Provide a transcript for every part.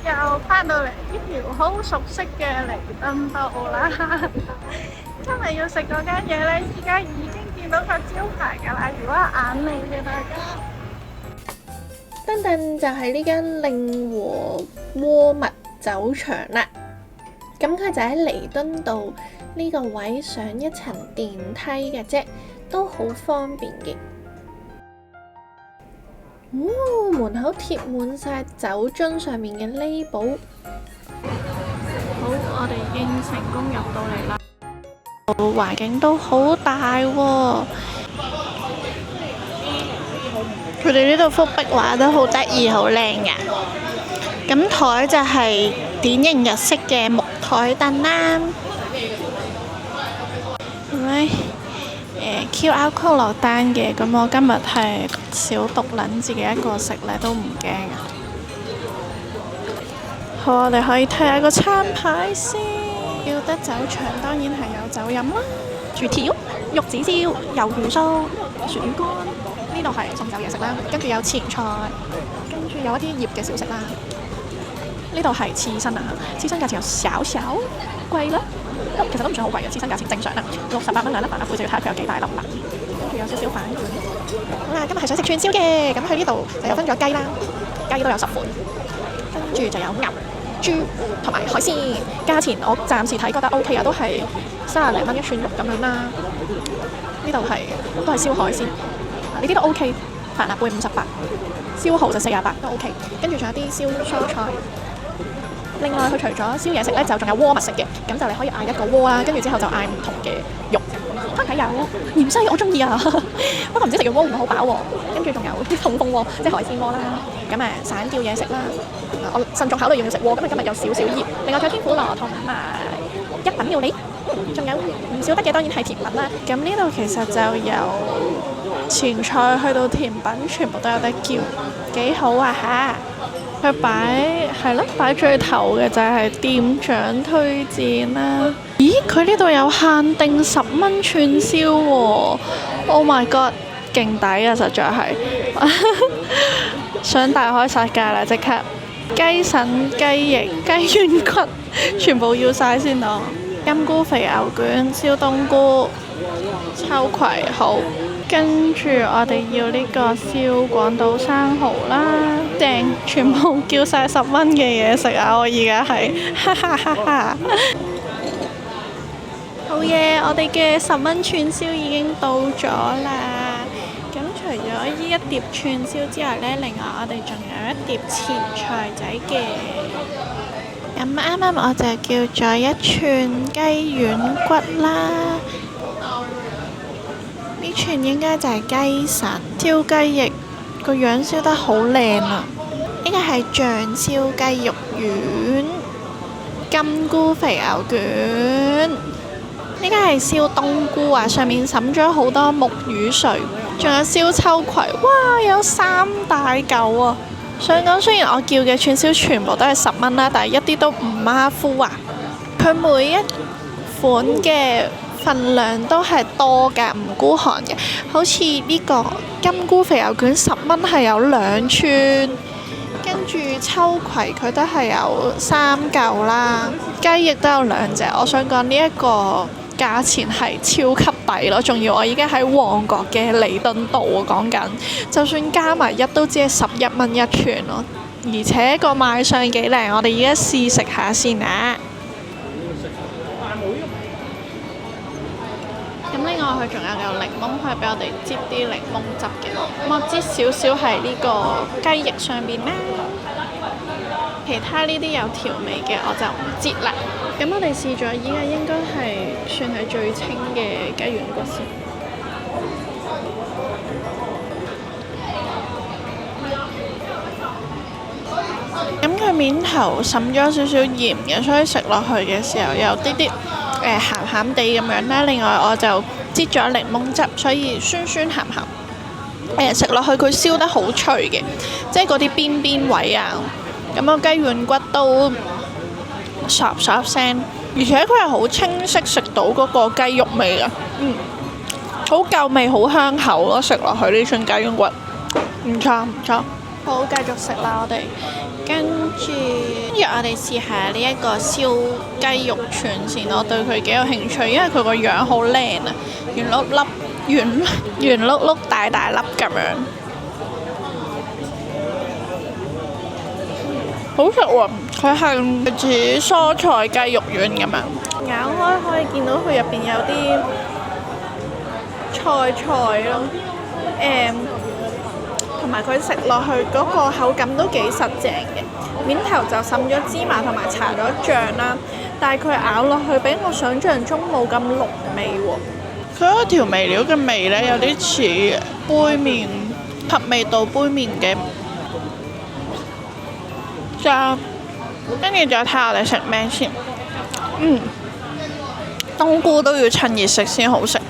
又翻到嚟呢條好熟悉嘅彌敦道啦。今日要食嗰間嘢呢，依家已經見到個招牌㗎啦。如果眼利嘅大家，噔噔就係呢間令和窩蜜酒場啦。咁佢就喺彌敦道呢個位上一層電梯嘅啫，都好方便嘅。門口貼滿晒酒樽上面嘅 label。好，我哋已經成功入到嚟啦。環境都好大喎，佢哋呢度幅壁畫都好得意，好靚㗎。咁台就係典型日式嘅木台凳啦。QR code 落單嘅，咁我今日係小獨撚自己一個食咧，都唔驚啊！好，我哋可以睇下個餐牌先。叫得酒場當然係有酒飲啦，薯條、玉子燒、魷魚酥、薯魚乾，呢度係送酒嘢食啦，跟住有前菜，跟住有一啲醃嘅小食啦。呢度係刺身啊，刺身價錢有少少貴啦。其實都唔算好貴嘅，刺身價錢正常啦，68蚊兩粒飯啦，背就要睇下佢有幾大粒啦。跟住有少少飯卷。好啦，今日係想食串燒嘅，咁佢呢度就有分咗雞啦，雞都有10款，跟住就有牛、豬同埋海鮮。價錢我暫時睇覺得 OK 啊，都係30零蚊一串肉咁樣啦。呢度係都係燒海鮮，呢啲都 OK。飯盒杯58，燒蠔就48都 OK。跟住仲有啲燒蔬菜。另外佢除咗燒嘢食咧，就仲有鍋物食嘅，咁就你可以嗌一個鍋啦，跟住之後就嗌唔同嘅肉。蝦蟹有芫茜，我中意啊！不過唔知食完鍋會唔會好飽喎？跟住仲有啲痛風鍋，即係海鮮鍋啦。咁散吊嘢食啦。我慎重考慮要唔要食鍋，咁今日有少少熱。另外仲有天婦羅同埋一品料理，仲有唔少得嘅當然係甜品啦。咁呢度其實就由前菜去到甜品，全部都有得叫，幾好啊嚇！佢擺最頭嘅就係店長推薦啦。咦，佢呢度有限定10蚊串燒喎！Oh my god， 勁抵啊！實在係想大開殺戒啦！即刻雞腎、雞翼、雞軟骨，全部要晒先咯。金菇肥牛卷、燒冬菇、秋葵好。跟住我哋要呢個燒廣島生蠔啦，正，全部叫晒10蚊嘅嘢食啊！我而家係，哈哈哈哈！好嘢，我哋嘅10蚊串燒已經到咗啦。咁除咗呢一碟串燒之外呢，另外我哋仲有一碟前菜仔嘅。咁啱啱我就叫咗一串雞軟骨啦。呢串應該就係雞腎燒雞翼，個樣燒得好靚啊！呢個係醬燒雞肉丸、金菇肥牛卷，呢個係燒冬菇啊，上面滲咗好多木魚碎，仲有燒秋葵，哇，有3大嚿啊！想講雖然我叫嘅串燒全部都係10蚊啦，但係一啲都唔馬虎啊！佢每一款嘅份量都係多㗎，唔孤寒嘅。好似呢個金菇肥牛卷10蚊係有2串，跟住秋葵佢都係有3嚿啦，雞翼都有2隻。我想講呢一個價錢係超級抵咯，仲要我而家喺旺角嘅彌敦道啊，講緊，就算加埋一都只係11蚊一串咯，而且個賣相幾靚，我哋而家試食下先啊！咁另外佢仲有檸檬，可以俾我哋擠啲檸檬汁嘅。咁我擠少少係呢個雞翼上邊啦，其他呢啲有調味嘅我就唔擠啦。咁我哋試咗依家應該係算係最清嘅雞軟骨先。咁佢面頭滲咗少少鹽嘅，所以食落去嘅時候有啲啲鹹鹹地咁樣啦。另外我就擠咗檸檬汁，所以酸酸鹹鹹。食落去佢燒得好脆嘅，即係嗰啲邊邊位啊。咁個雞軟骨都唰唰聲，而且佢係好清晰食到嗰個雞肉味啊。好夠味，好香口咯！食落去呢串雞軟骨，唔錯唔錯。好，繼續食啦，我哋跟住我哋試下呢一個燒雞肉串先，我對佢幾有興趣，因為佢個樣好靚啊，圓碌碌、圓碌碌、大大粒咁樣，好食喎！佢係似蔬菜雞肉丸咁樣，咬開可以見到佢入邊有啲菜咯，同埋佢食落去嗰個口感都幾實淨嘅，面頭就滲咗芝麻同埋搽咗醬啦，但係佢咬落去比我想象中冇咁濃味喎。佢嗰個調味料嘅味呢，有啲似杯麵合味道杯麵嘅醬，跟住再睇下我哋食咩先。冬菇都要趁熱食先好食。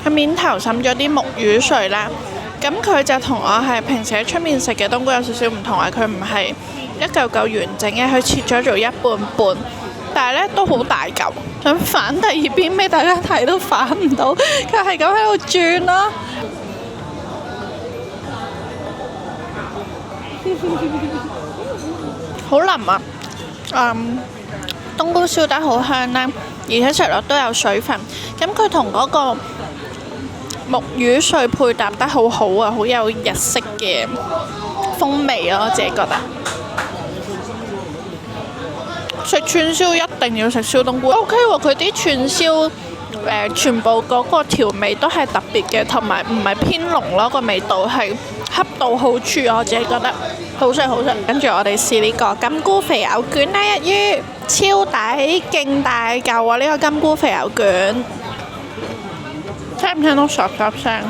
佢面頭滲咗啲木魚碎啦。咁佢就同我係平時喺出面食嘅冬菇有少少唔同啊！佢唔係一嚿嚿完整嘅，佢切咗做一半半，但係呢都好大嚿。想反第二邊俾大家睇都反唔到，佢係咁喺度轉咯。好腍啊！冬菇燒得好香啦，而且食落都有水分。咁佢同嗰個木魚碎配搭得好好啊，好有日式嘅風味啊！我自己覺得食串燒一定要食燒冬菇 ，OK 喎！佢啲串燒全部嗰個調味都係特別嘅，同埋唔係偏濃咯，個味道係恰到好處，我自己覺得好食好食。跟住我哋試呢個金菇肥牛卷啦，一於超抵，勁大嚿啊！呢個金菇肥牛卷。聽唔聽到嗦嗦聲？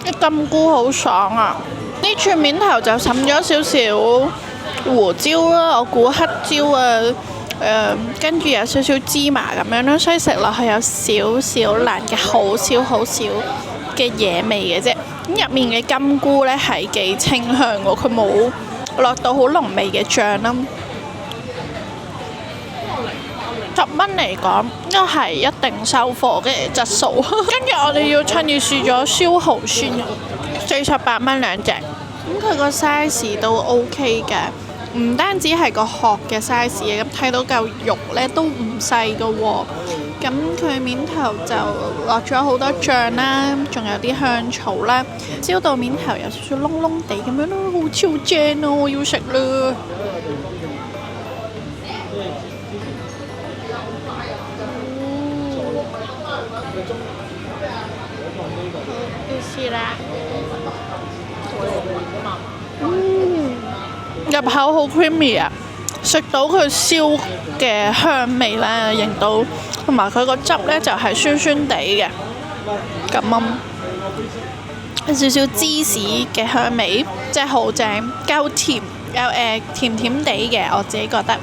啲金菇好爽啊！呢串面頭就滲咗少少胡椒啦，我估黑椒啊，跟住有少少芝麻咁樣啦，所以食落去有少少辣嘅，好少嘅野味嘅啫。咁入面嘅金菇呢係幾清香喎，佢冇落到好濃味嘅醬啦。10蚊嚟講，都係一定收貨嘅質素。跟住我哋要趁熱試咗燒蠔先，48蚊兩隻。咁佢個 size 都 OK 嘅，唔單止係個殼嘅 size 嘅，咁睇到嚿肉呢都唔細㗎喎。咁佢面頭就落咗好多醬啦，仲有啲香草啦，燒到面頭有少少燶燶地咁樣咯，好超正啊！我要食啦〜試啦，入口好 creamy 啊！食到佢燒嘅香味啦，認到同埋佢個汁呢就係酸酸地嘅，咁有少少芝士嘅香味，即係好正，夠甜又甜甜地嘅，我自己覺得。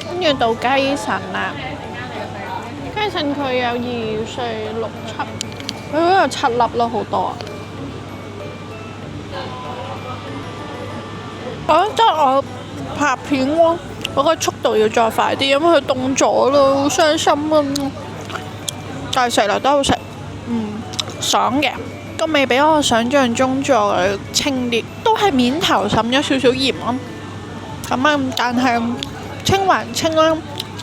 跟住到雞腎啦，雞腎佢有2、4、6、7，佢都有7粒咯，好多啊！我覺得我拍片喎，嗰個速度要再快啲，因為佢凍咗咯，好傷心啊！但係食落都好食，爽嘅，個味比我想象中再清啲，都係面頭滲咗少少鹽咯。咁啊，但係清還清啦，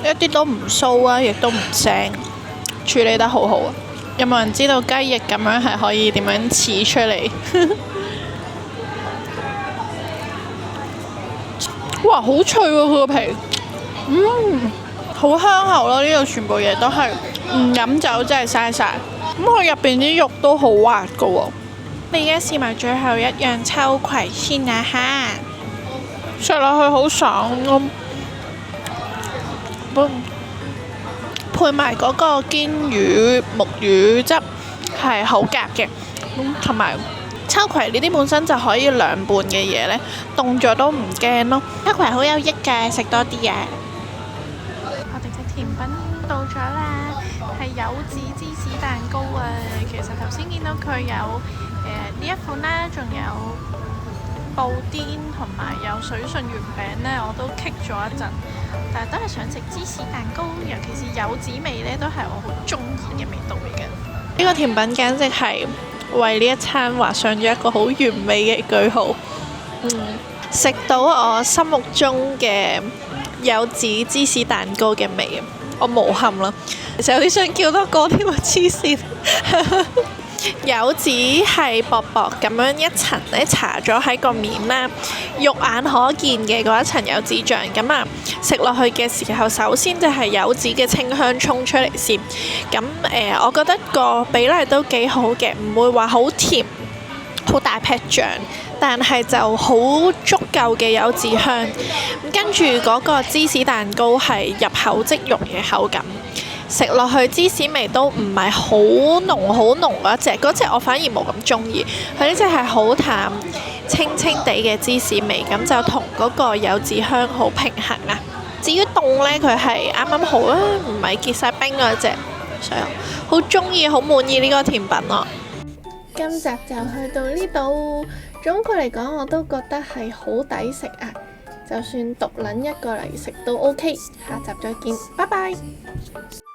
一啲都唔騷啊，亦都唔腥，處理得好好啊！有冇人知道雞翼咁樣係可以點樣刺出嚟？哇，好脆喎佢個皮，好香口咯！呢度全部嘢都係唔飲酒真係嘥晒。咁佢入邊啲肉都好滑噶喎。你而家試埋最後一樣秋葵先啊嚇，食落去好爽咯。配埋嗰個堅魚木魚汁係好夾嘅，同埋秋葵呢啲本身就可以涼拌嘅嘢呢，凍咗都唔驚咯。秋葵好有益㗎，食多啲啊！我哋嘅甜品到咗啦，係柚子芝士蛋糕啊！其實頭先見到佢有呢一款啦，仲有布甸同埋有水筍月餅呢，我都棘咗一陣。但係都係想食芝士蛋糕，尤其是柚子味呢，都係我好中意嘅味道嚟嘅。呢個甜品簡直係為呢一餐畫上咗一個好完美嘅句號。食到我心目中嘅柚子芝士蛋糕嘅味，我無憾啦。其實有啲想叫多個添啊，黐線！柚子係薄薄咁樣一層咧，搽咗喺個面啦，肉眼可見嘅嗰一層柚子醬。咁啊，食落去嘅時候，首先就係柚子嘅清香衝出嚟先。咁我覺得個比例都幾好嘅，唔會話好甜，好大劈醬，但係就好足夠嘅柚子香。跟住嗰個芝士蛋糕係入口即溶嘅口感。食落去芝士味都唔係好濃嗰隻我反而冇咁中意。佢呢隻係好淡清清地嘅芝士味，咁就同嗰個柚子香好平衡啊。至於凍呢，佢係啱啱好啦，唔係結晒冰嗰隻，所以好中意好滿意呢個甜品咯。今集就去到呢度，總括嚟講我都覺得係好抵食啊！就算獨撚一個嚟食都 OK。下集再見，拜拜。